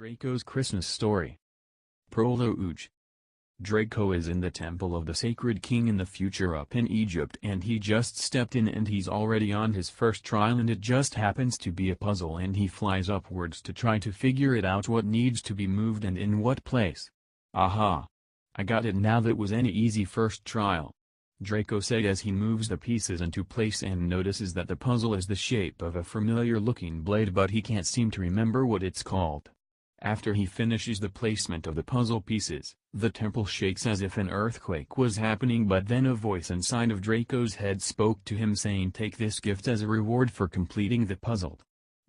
Draco's Christmas story. Prologue. Draco is in the temple of the sacred king in the future up in Egypt, and he just stepped in and he's already on his first trial, and it just happens to be a puzzle, and he flies upwards to try to figure it out, what needs to be moved and in what place. Aha! I got it now, that was an easy first trial, Draco said as he moves the pieces into place and notices that the puzzle is the shape of a familiar-looking blade, but he can't seem to remember what it's called. After he finishes the placement of the puzzle pieces, the temple shakes as if an earthquake was happening, but then a voice inside of Draco's head spoke to him saying, "Take this gift as a reward for completing the puzzle.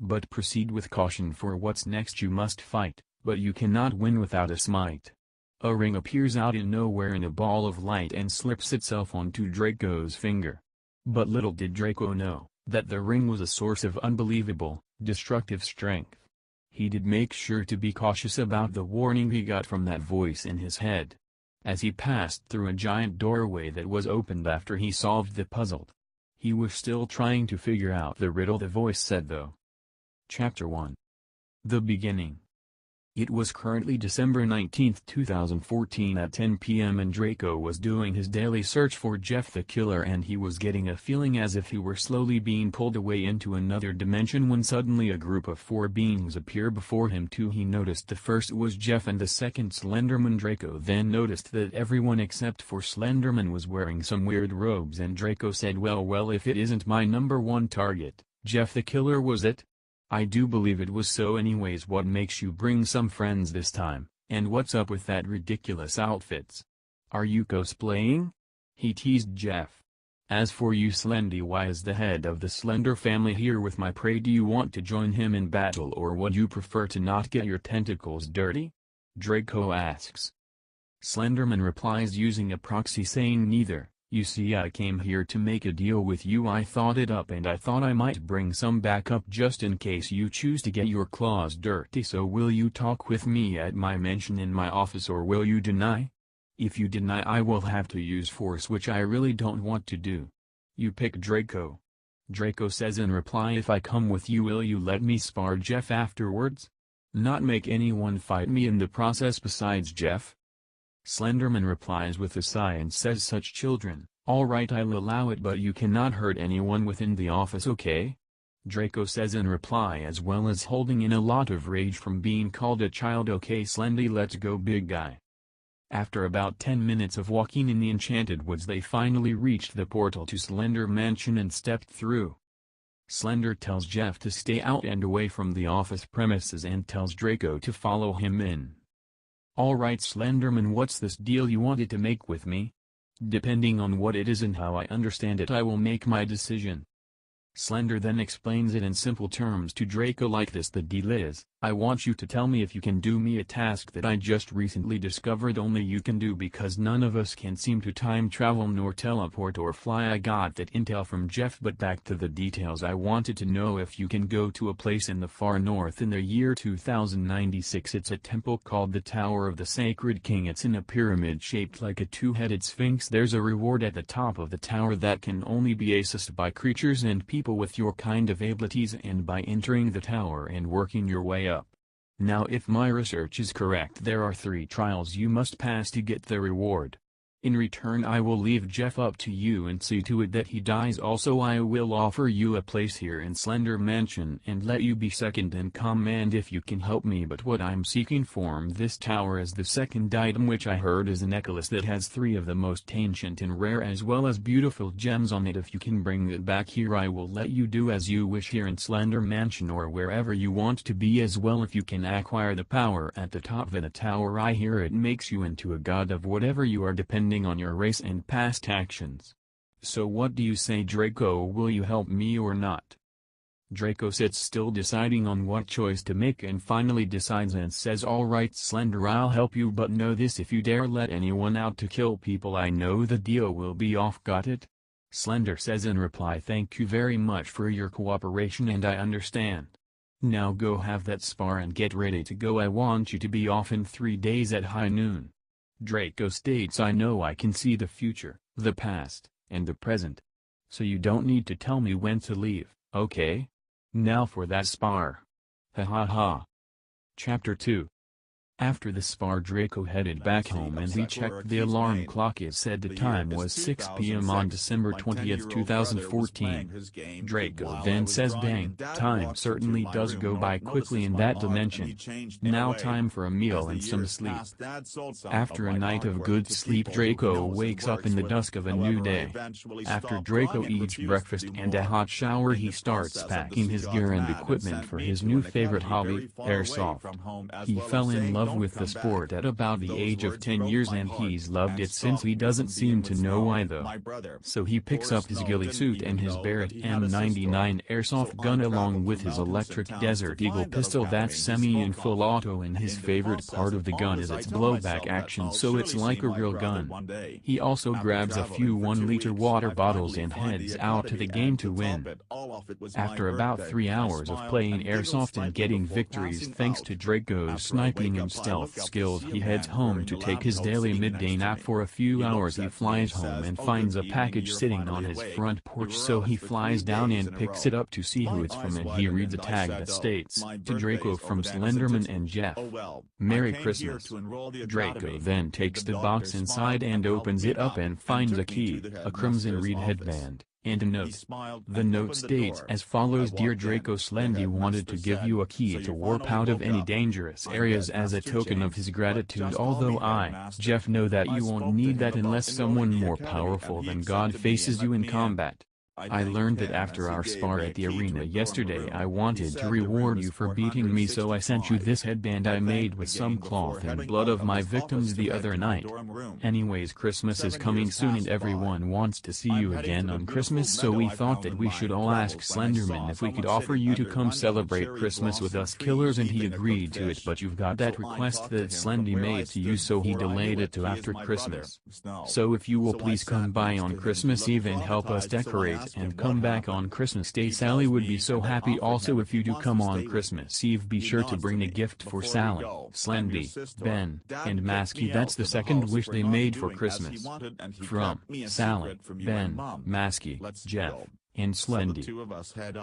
But proceed with caution, for what's next you must fight, but you cannot win without a smite." A ring appears out in nowhere in a ball of light and slips itself onto Draco's finger. But little did Draco know that the ring was a source of unbelievable, destructive strength. He did make sure to be cautious about the warning he got from that voice in his head. As he passed through a giant doorway that was opened after he solved the puzzle. He was still trying to figure out the riddle the voice said though. Chapter 1. The Beginning. It was currently December 19, 2014 at 10 p.m. and Draco was doing his daily search for Jeff the Killer, and he was getting a feeling as if he were slowly being pulled away into another dimension when suddenly a group of 4 beings appear before him. He noticed the first was Jeff and the second Slenderman. Draco then noticed that everyone except for Slenderman was wearing some weird robes, and Draco said, well, if it isn't my number one target, Jeff the Killer, was it? I do believe it was. So anyways, what makes you bring some friends this time, and what's up with that ridiculous outfits? Are you cosplaying? He teased Jeff. As for you, Slendy, why is the head of the Slender family here with my prey? Do you want to join him in battle, or would you prefer to not get your tentacles dirty? Draco asks. Slenderman replies using a proxy, saying, neither. You see, I came here to make a deal with you. I thought it up, and I thought I might bring some backup just in case you choose to get your claws dirty. So will you talk with me at my mansion in my office, or will you deny? If you deny, I will have to use force, which I really don't want to do. You pick, Draco. Draco says in reply, if I come with you, will you let me spar Jeff afterwards? Not make anyone fight me in the process besides Jeff? Slenderman replies with a sigh and says, such children, alright, I'll allow it, but you cannot hurt anyone within the office, okay? Draco says in reply, as well as holding in a lot of rage from being called a child. Okay Slendy, let's go big guy. After about 10 minutes of walking in the Enchanted Woods, they finally reached the portal to Slender Mansion and stepped through. Slender tells Jeff to stay out and away from the office premises and tells Draco to follow him in. Alright Slenderman, what's this deal you wanted to make with me? Depending on what it is and how I understand it, I will make my decision. Slender then explains it in simple terms to Draco like this: the deal is, I want you to tell me if you can do me a task that I just recently discovered only you can do, because none of us can seem to time travel nor teleport or fly. I got that intel from Jeff, but back to the details. I wanted to know if you can go to a place in the far north in the year 2096. It's a temple called the Tower of the Sacred King. It's in a pyramid shaped like a 2-headed sphinx. There's a reward at the top of the tower that can only be accessed by creatures and people with your kind of abilities, and by entering the tower and working your way up. Now if my research is correct, there are 3 trials you must pass to get the reward. In return, I will leave Jeff up to you and see to it that he dies. Also, I will offer you a place here in Slender Mansion and let you be second in command if you can help me. But what I'm seeking from this tower is the second item, which I heard is a necklace that has 3 of the most ancient and rare as well as beautiful gems on it. If you can bring it back here, I will let you do as you wish here in Slender Mansion or wherever you want to be as well. If you can acquire the power at the top of the tower, I hear it makes you into a god of whatever you are, depending on your race and past actions. So what do you say, Draco? Will you help me or not? Draco sits still, deciding on what choice to make, and finally decides and says, alright Slender, I'll help you, but know this: if you dare let anyone out to kill people, I know the deal will be off. Got it? Slender says in reply, thank you very much for your cooperation and I understand. Now go have that spar and get ready to go. I want you to be off in 3 days at high noon. Draco states, I know I can see the future, the past, and the present. So you don't need to tell me when to leave, okay? Now for that spar. Ha ha ha. Chapter 2. After the spar, Draco headed back home and we checked the alarm clock. It said the time was 6 p.m. on December 20th, 2014. Draco then says, "Bang, time certainly does go by quickly in that dimension. Now time for a meal and some sleep." After a night of good sleep, Draco wakes up in the dusk of a new day. After Draco eats breakfast and a hot shower, he starts packing his gear and equipment for his new favorite hobby, airsoft. He fell in love with the sport at about the age of 10 years and he's loved it since. He doesn't seem to know why though. So he picks up his ghillie suit and his Barrett M99 airsoft gun along with his electric Desert Eagle pistol that's semi and full auto, and his favorite part of the gun is its blowback action, so it's like a real gun. He also grabs a few 1-liter water bottles and heads out to the game to win. After about 3 hours of playing airsoft and getting victories thanks to Draco's sniping and stealth skills, he heads home to take his daily midday nap. For a few hours he flies home and finds a package sitting on his front porch, so he flies down and picks it up to see who it's from, and he reads a tag that states, "To Draco from Slenderman and Jeff. Merry Christmas." Draco then takes the box inside and opens it up and finds a key, a crimson reed headband, and a note. The note states as follows: "Dear Draco, Slendy wanted to give you a key to warp out of any dangerous areas as a token of his gratitude, although I, Jeff, know that you won't need that unless someone more powerful than God faces you in combat. I learned that after our spar at the arena yesterday. I wanted to reward you for beating me, so I sent you this headband I made with some cloth and blood of my victims the other night. Anyways, Christmas is coming soon and everyone wants to see you again on Christmas, so we thought that we should all ask Slenderman if we could offer you to come celebrate Christmas with us killers, and he agreed to it, but you've got that request that Slendy made to you, so he delayed it to after Christmas. So if you will please come by on Christmas Eve and help us decorate and come back on Christmas Day. Sally would be so happy. Also, if you do come on Christmas Eve, be sure to bring a gift for Sally, Slendy, Ben, and Masky." That's the second wish they made for Christmas. From Sally, Ben, Masky, Jeff, and Slendy.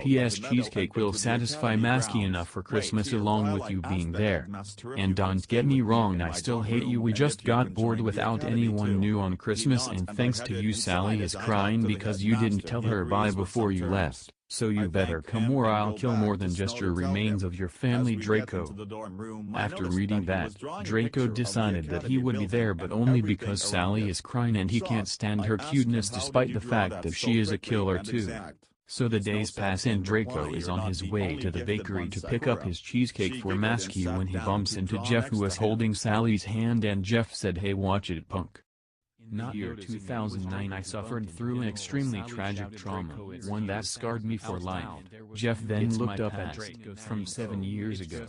P.S. Cheesecake will satisfy Masky enough for Christmas along with you being there. And don't get me wrong, I still hate you. We just got bored without anyone new on Christmas, and thanks to you Sally is crying because you didn't tell her bye before you left. So you better come or I'll kill more than just your remains of your family, Draco. After reading that, Draco decided that he would be there, but only because Sally is crying and he can't stand her cuteness despite the fact that she is a killer too. So the days pass and Draco is on his way to the bakery to pick up his cheesecake for Masky when he bumps into Jeff, who was holding Sally's hand, and Jeff said, "Hey, watch it, punk." In the year 2009 I suffered through an extremely tragic trauma, one that scarred me for life. Jeff then looked up at from 7 years ago.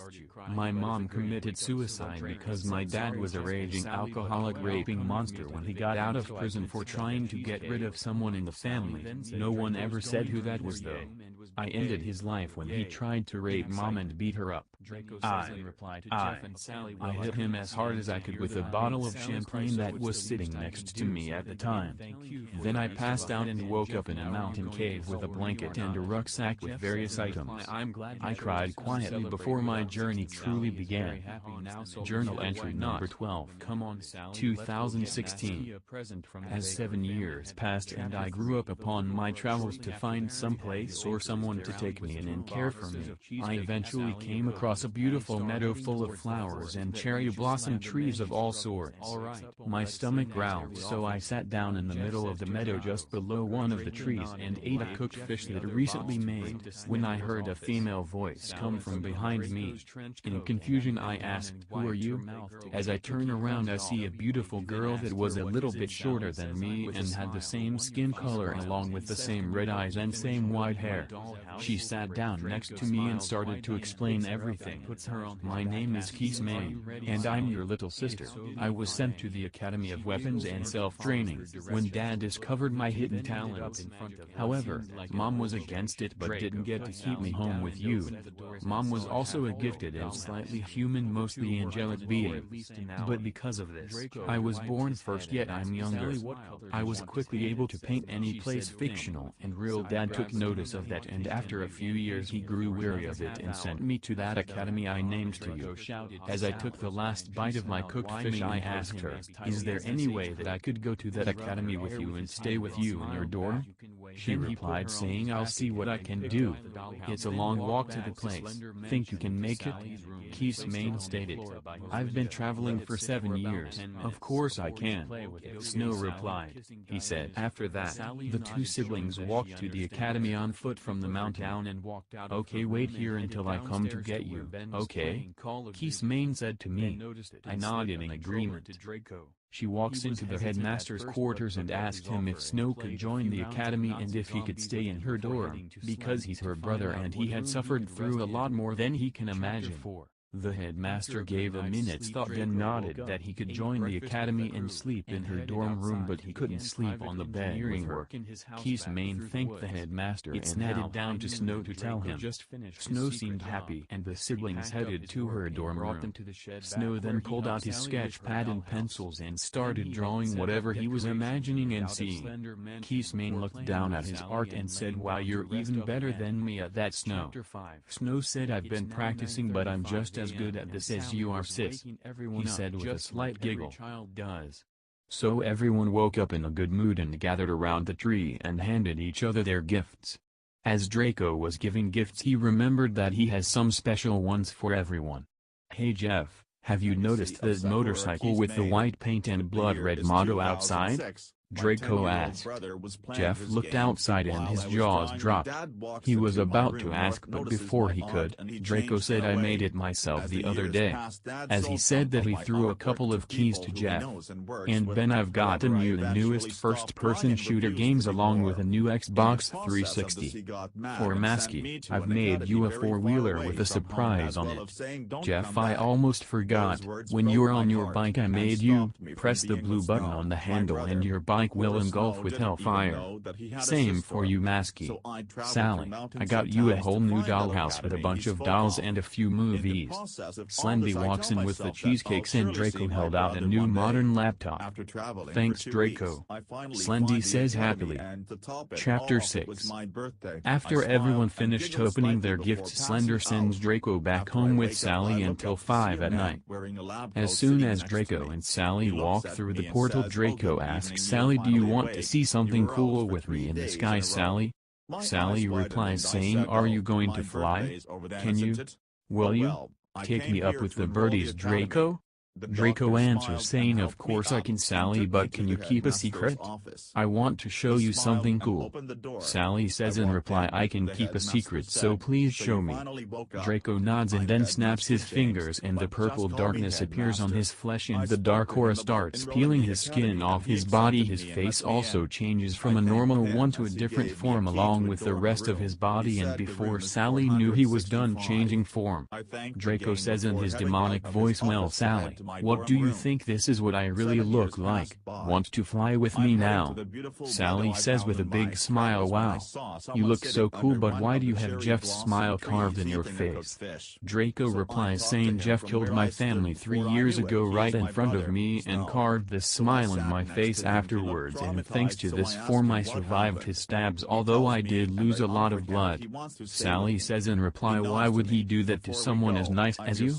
My mom committed suicide because my dad was a raging alcoholic raping monster when he got out of prison for trying to get rid of someone in the family. No one ever said who that was though. I ended his life when he tried to rape mom and beat her up. I hit him as hard as I could with a bottle of champagne that was sitting next to me at the time. Then I passed out and woke up in a mountain cave with a blanket and a rucksack with various items. I cried quietly before my journey truly began. Journal entry number 12, 2016. As 7 years passed and I grew up upon my travels to find some place or someone to take me in and care for me, I eventually came across a beautiful meadow full of flowers and cherry blossom trees of all sorts. My stomach growled, so I sat down in the middle of the meadow just below one of the trees and ate a cooked fish that I recently made, when I heard a female voice come from behind me. In confusion I asked, "Who are you?" As I turn around I see a beautiful girl that was a little bit shorter than me and had the same skin color along with the same red eyes and same white hair. She sat down next to me and started to explain everything. "My name is Xmas, and I'm your little sister. I was sent to the Academy of Weapons and Self-Training when Dad discovered my hidden talents. However, Mom was against it but didn't get to keep me home with you. Mom was also a gifted and slightly human, mostly angelic being. But because of this, I was born first, yet I'm younger. I was quickly able to paint any place fictional, and real Dad took notice of that, and after a few years he grew weary of it and sent me to that academy. academy I named to you. As I took the last bite of my cooked fish I asked her, is there any way that I could go to that academy with you and stay with you in your dorm? She replied saying I'll see what I can do. It's a long walk to the place. Think you can make it? Xmas stated. I've been traveling for 7 years. Of course I can. Snow replied. He said after that, the two siblings walked to the academy on foot from the mountain and walked out. Okay, wait here until I come to get you. Okay? Xmas said to me. I nodded in agreement. She walks into the headmaster's quarters and asked him if Snow could join the academy and if he could stay in her dorm, because he's her brother and he had suffered through a lot more than he can imagine. The headmaster gave a minute's thought then nodded that he could join the academy and sleep in her dorm room, but he couldn't sleep on the bed with her. Xmas thanked the headmaster and headed down to Snow to tell him. Snow seemed happy and the siblings headed to her dorm room. Snow then pulled out his sketch pad and pencils and started drawing whatever he was imagining and seeing. Xmas looked down at his art and said, "Wow, you're even better than me at that, Snow." Snow said, "I've been practicing but I'm just as good at this as you are, sis," he said with a slight giggle. So everyone woke up in a good mood and gathered around the tree and handed each other their gifts. As Draco was giving gifts he remembered that he has some special ones for everyone. "Hey Jeff, have you noticed that motorcycle with the white paint and blood red motto outside?" Draco asked. Jeff looked outside and his jaws dropped. He was about to ask but before he could, Draco said, "I made it myself the other day." As he said that he threw a couple of keys to Jeff. "And Ben, I've gotten you the newest first-person shooter games along with a new Xbox 360. For Masky, I've made you a four-wheeler with a surprise on it." "Jeff, I almost forgot, when you're on your bike I made you press the blue button on the handle and your bike will engulf with hellfire. Same for you, Masky. Sally, I got you a whole new dollhouse with a bunch of dolls and a few movies." Slendy walks in with the cheesecakes and Draco held out a new modern laptop. "Thanks, Draco," Slendy says happily. Chapter 6. After everyone finished opening their gifts, Slender sends Draco back home with Sally until 5 at night. As soon as Draco and Sally walk through the portal, Draco asks Sally, "Do you want to see something cool with me in the sky, Sally?" Sally replies saying, "Are you going to fly? Can you? Will you take me up with the birdies, Draco?" Draco answers saying, "Of course I can, Sally, but can you keep a secret? I want to show you something cool." Sally says in reply, "I can keep a secret, so please show me." Draco nods and then snaps his fingers and the purple darkness appears on his flesh and the dark aura starts peeling his skin off his body. His face also changes from a normal one to a different form along with the rest of his body, and before Sally knew he was done changing form, Draco says in his demonic voice, "Well, Sally, what do you think? This is what I really look like. Want to fly with me now?" Sally says with a big smile, "Wow, you look so cool, but why do you have Jeff's smile carved in your face?" Draco replies saying, "Jeff killed my family 3 years ago right in front of me and carved this smile in my face afterwards, and thanks to this form I survived his stabs, although I did lose a lot of blood." Sally says in reply, "Why would he do that to someone as nice as you?"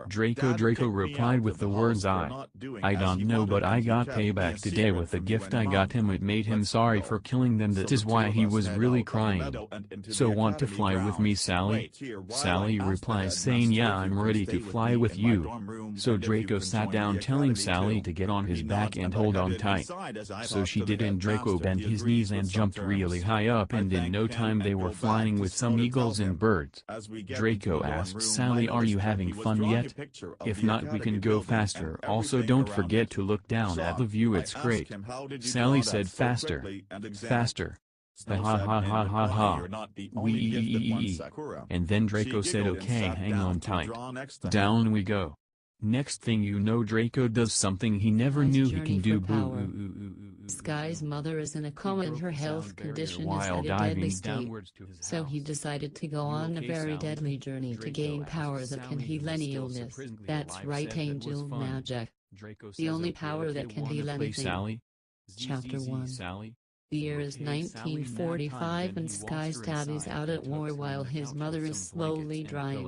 Draco replied with the words, I don't know, but I got payback today with a gift I got him. It made him sorry for killing them. That is why he was really crying. So want to fly with me, Sally?" Sally replies saying, "Yeah, I'm ready to fly with you." So Draco sat down telling Sally to get on his back and hold on tight. So she did, and Draco bent his knees and jumped really high up, and in no time they were flying with some eagles and birds. Draco asks Sally, "Are you having fun yet? If not, we can go faster. Also don't forget to look down at the view, it's great." Sally said, "Faster. Faster. Ha ha ha ha ha ha. Wee." And then Draco said, "Okay, hang on tight." Down we go. Next thing you know, Draco does something he never knew he can do. Sky's mother is in a coma and her health condition is at a deadly state. So he decided to go on a very deadly journey to gain power that can heal any illness. That's right, angel magic. The only power that can heal anything. Chapter 1. The year is 1945 and Sky's dad is out at war while his mother is slowly dying.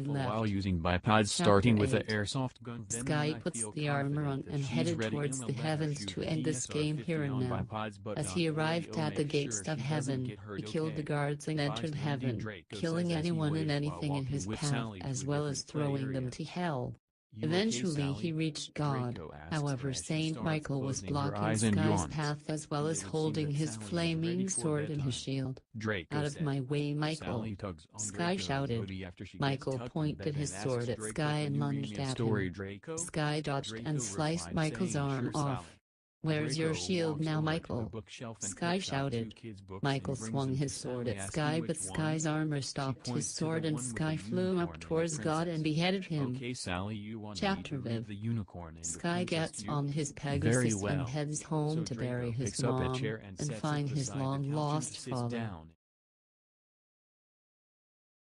and left. While using bipods starting with the airsoft gun. Sky puts the armor on and headed towards the heavens to end this game here and now. As he arrived at the gates of heaven, he killed the guards and entered heaven, killing anyone and anything in his path as well as throwing them to hell. Eventually he reached God, however Saint Michael was blocking Sky's path as well as holding his flaming sword and his shield. Out of my way, Michael! Sky shouted. Michael pointed his sword at Sky and lunged at him. Sky dodged and sliced Michael's arm off. "Where's your shield now, Michael?" Sky shouted. Michael swung his sword at Sky, but Sky's armor stopped his sword and Sky flew up towards God and beheaded him. Chapter Viv. Sky gets on his Pegasus and heads home to bury his mom and find his long-lost father.